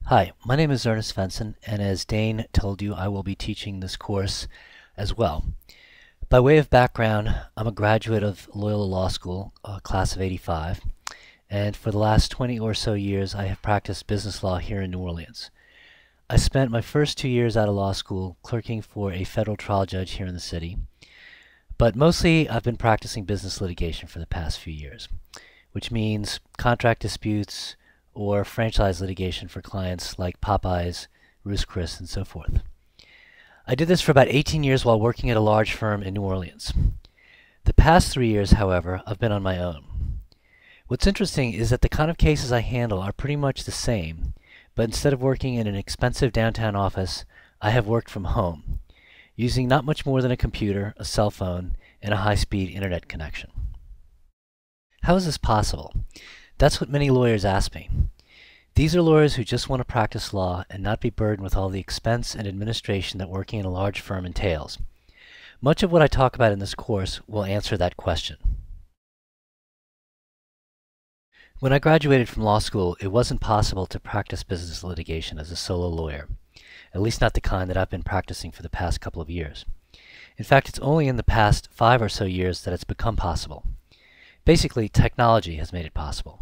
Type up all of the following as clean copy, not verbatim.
Hi, my name is Ernest Svensson, and as Dane told you, I will be teaching this course as well. By way of background, I'm a graduate of Loyola Law School, class of '85, and for the last 20 or so years, I have practiced business law here in New Orleans. I spent my first 2 years out of law school clerking for a federal trial judge here in the city, but mostly I've been practicing business litigation for the past few years, which means contract disputes or franchise litigation for clients like Popeyes, Ruth's Chris, and so forth. I did this for about 18 years while working at a large firm in New Orleans. The past 3 years, however, I've been on my own. What's interesting is that the kind of cases I handle are pretty much the same, but instead of working in an expensive downtown office, I have worked from home, using not much more than a computer, a cell phone, and a high-speed internet connection. How is this possible? That's what many lawyers ask me. These are lawyers who just want to practice law and not be burdened with all the expense and administration that working in a large firm entails. Much of what I talk about in this course will answer that question. When I graduated from law school, it wasn't possible to practice business litigation as a solo lawyer, at least not the kind that I've been practicing for the past couple of years. In fact, it's only in the past 5 or so years that it's become possible. Basically, technology has made it possible.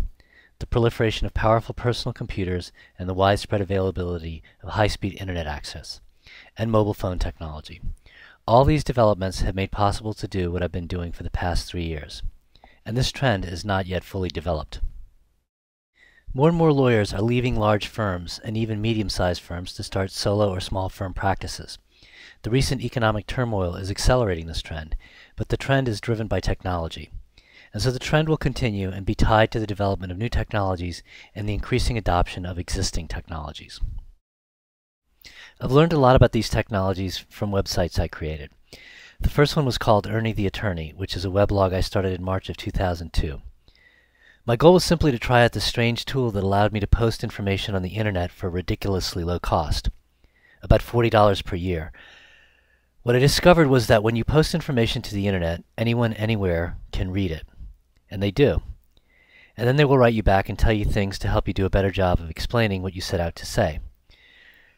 The proliferation of powerful personal computers and the widespread availability of high-speed internet access and mobile phone technology. All these developments have made possible to do what I've been doing for the past 3 years. And this trend is not yet fully developed. More and more lawyers are leaving large firms and even medium-sized firms to start solo or small firm practices. The recent economic turmoil is accelerating this trend, but the trend is driven by technology. And so the trend will continue and be tied to the development of new technologies and the increasing adoption of existing technologies. I've learned a lot about these technologies from websites I created. The first one was called Ernie the Attorney, which is a weblog I started in March of 2002. My goal was simply to try out this strange tool that allowed me to post information on the internet for a ridiculously low cost, about $40 per year. What I discovered was that when you post information to the internet, anyone, anywhere can read it. And they do. And then they will write you back and tell you things to help you do a better job of explaining what you set out to say.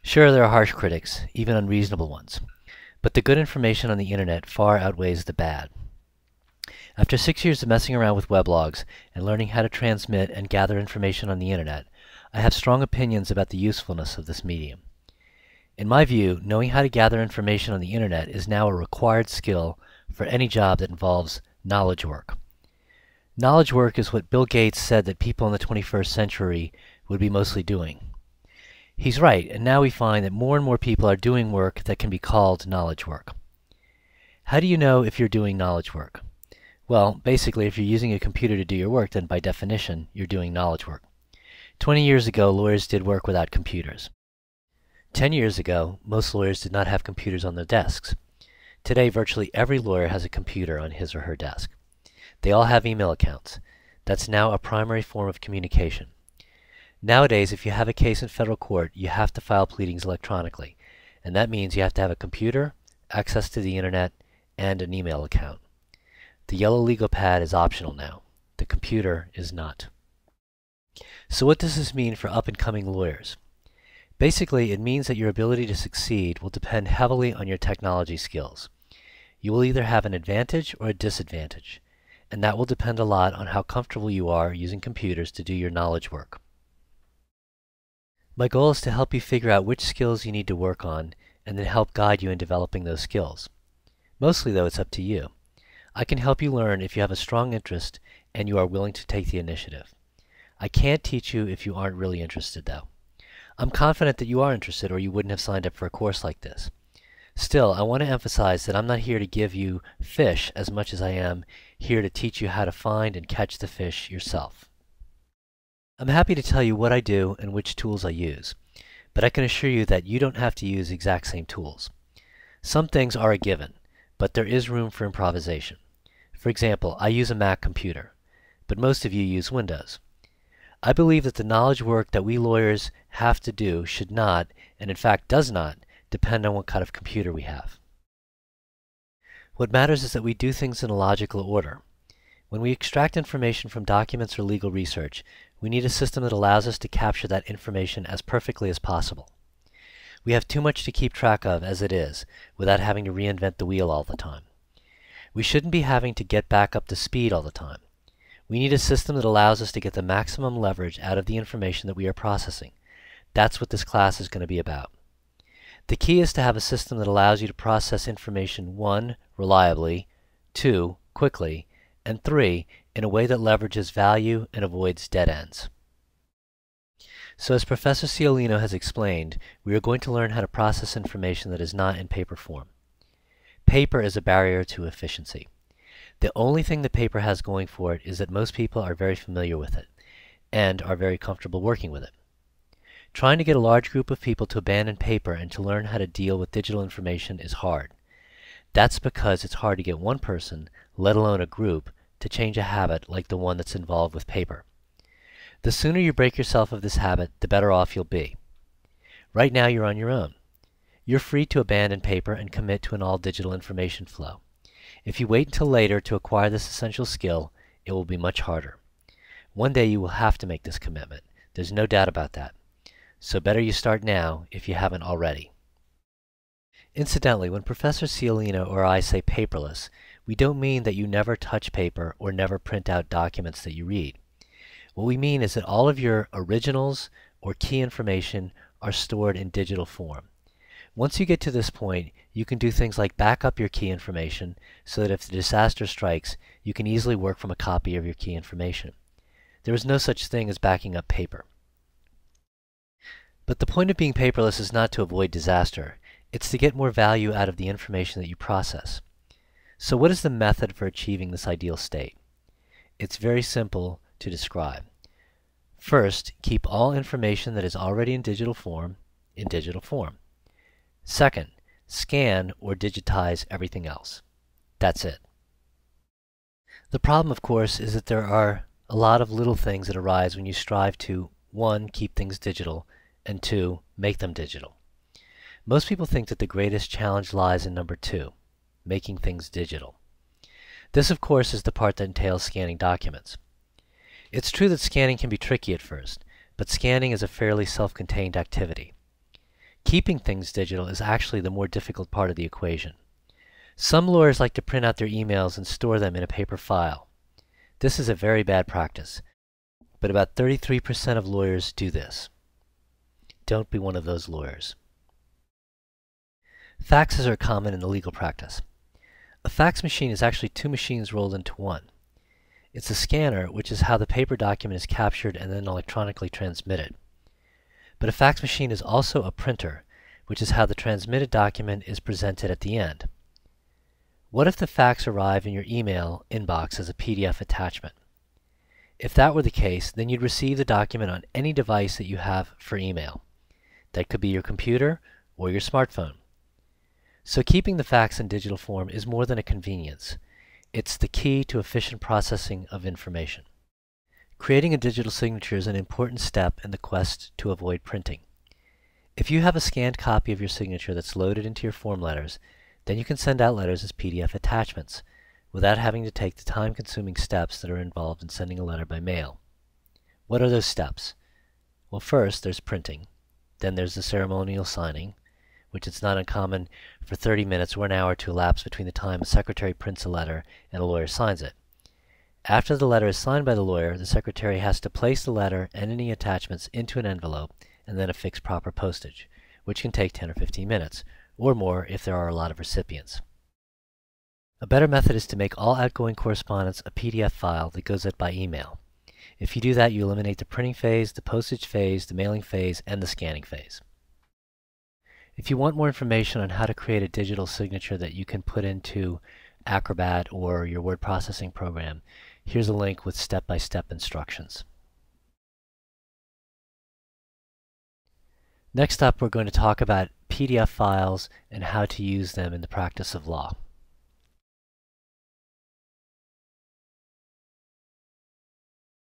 Sure, there are harsh critics, even unreasonable ones, but the good information on the internet far outweighs the bad. After 6 years of messing around with weblogs and learning how to transmit and gather information on the internet, I have strong opinions about the usefulness of this medium. In my view, knowing how to gather information on the internet is now a required skill for any job that involves knowledge work. Knowledge work is what Bill Gates said that people in the 21st century would be mostly doing. He's right, and now we find that more and more people are doing work that can be called knowledge work. How do you know if you're doing knowledge work? Well, basically, if you're using a computer to do your work, then by definition, you're doing knowledge work. 20 years ago, lawyers did work without computers. 10 years ago, most lawyers did not have computers on their desks. Today, virtually every lawyer has a computer on his or her desk. They all have email accounts. That's now a primary form of communication. Nowadays, if you have a case in federal court, you have to file pleadings electronically, and that means you have to have a computer, access to the internet, and an email account. The yellow legal pad is optional now. The computer is not. So what does this mean for up-and-coming lawyers? Basically, it means that your ability to succeed will depend heavily on your technology skills. You will either have an advantage or a disadvantage, and that will depend a lot on how comfortable you are using computers to do your knowledge work. My goal is to help you figure out which skills you need to work on and then help guide you in developing those skills. Mostly, though, it's up to you. I can help you learn if you have a strong interest and you are willing to take the initiative. I can't teach you if you aren't really interested, though. I'm confident that you are interested or you wouldn't have signed up for a course like this. Still, I want to emphasize that I'm not here to give you fish as much as I am here to teach you how to find and catch the fish yourself. I'm happy to tell you what I do and which tools I use, but I can assure you that you don't have to use the exact same tools. Some things are a given, but there is room for improvisation. For example, I use a Mac computer, but most of you use Windows. I believe that the knowledge work that we lawyers have to do should not, and in fact does not, depend on what kind of computer we have. What matters is that we do things in a logical order. When we extract information from documents or legal research, we need a system that allows us to capture that information as perfectly as possible. We have too much to keep track of as it is, without having to reinvent the wheel all the time. We shouldn't be having to get back up to speed all the time. We need a system that allows us to get the maximum leverage out of the information that we are processing. That's what this class is going to be about. The key is to have a system that allows you to process information 1, reliably, 2, quickly, and 3, in a way that leverages value and avoids dead ends. So as Professor Ciolino has explained, we are going to learn how to process information that is not in paper form. Paper is a barrier to efficiency. The only thing that paper has going for it is that most people are very familiar with it and are very comfortable working with it. Trying to get a large group of people to abandon paper and to learn how to deal with digital information is hard. That's because it's hard to get one person, let alone a group, to change a habit like the one that's involved with paper. The sooner you break yourself of this habit, the better off you'll be. Right now you're on your own. You're free to abandon paper and commit to an all-digital information flow. If you wait until later to acquire this essential skill, it will be much harder. One day you will have to make this commitment. There's no doubt about that. So better you start now if you haven't already. Incidentally, when Professor Ciolino or I say paperless, we don't mean that you never touch paper or never print out documents that you read. What we mean is that all of your originals or key information are stored in digital form. Once you get to this point, you can do things like back up your key information so that if the disaster strikes, you can easily work from a copy of your key information. There is no such thing as backing up paper. But the point of being paperless is not to avoid disaster. It's to get more value out of the information that you process. So what is the method for achieving this ideal state? It's very simple to describe. First, keep all information that is already in digital form in digital form. Second, scan or digitize everything else. That's it. The problem, of course, is that there are a lot of little things that arise when you strive to 1. Keep things digital, and 2. Make them digital. Most people think that the greatest challenge lies in number 2, making things digital. This, of course, is the part that entails scanning documents. It's true that scanning can be tricky at first, but scanning is a fairly self-contained activity. Keeping things digital is actually the more difficult part of the equation. Some lawyers like to print out their emails and store them in a paper file. This is a very bad practice, but about 33% of lawyers do this. Don't be one of those lawyers. Faxes are common in the legal practice. A fax machine is actually 2 machines rolled into one. It's a scanner, which is how the paper document is captured and then electronically transmitted. But a fax machine is also a printer, which is how the transmitted document is presented at the end. What if the fax arrived in your email inbox as a PDF attachment? If that were the case, then you'd receive the document on any device that you have for email. That could be your computer or your smartphone. So keeping the fax in digital form is more than a convenience. It's the key to efficient processing of information. Creating a digital signature is an important step in the quest to avoid printing. If you have a scanned copy of your signature that's loaded into your form letters, then you can send out letters as PDF attachments without having to take the time-consuming steps that are involved in sending a letter by mail. What are those steps? Well, first there's printing. Then there's the ceremonial signing, which it's not uncommon for 30 minutes or an hour to elapse between the time a secretary prints a letter and a lawyer signs it. After the letter is signed by the lawyer, the secretary has to place the letter and any attachments into an envelope and then affix proper postage, which can take 10 or 15 minutes, or more if there are a lot of recipients. A better method is to make all outgoing correspondence a PDF file that goes out by email. If you do that, you eliminate the printing phase, the postage phase, the mailing phase, and the scanning phase. If you want more information on how to create a digital signature that you can put into Acrobat or your word processing program, here's a link with step-by-step instructions. Next up, we're going to talk about PDF files and how to use them in the practice of law.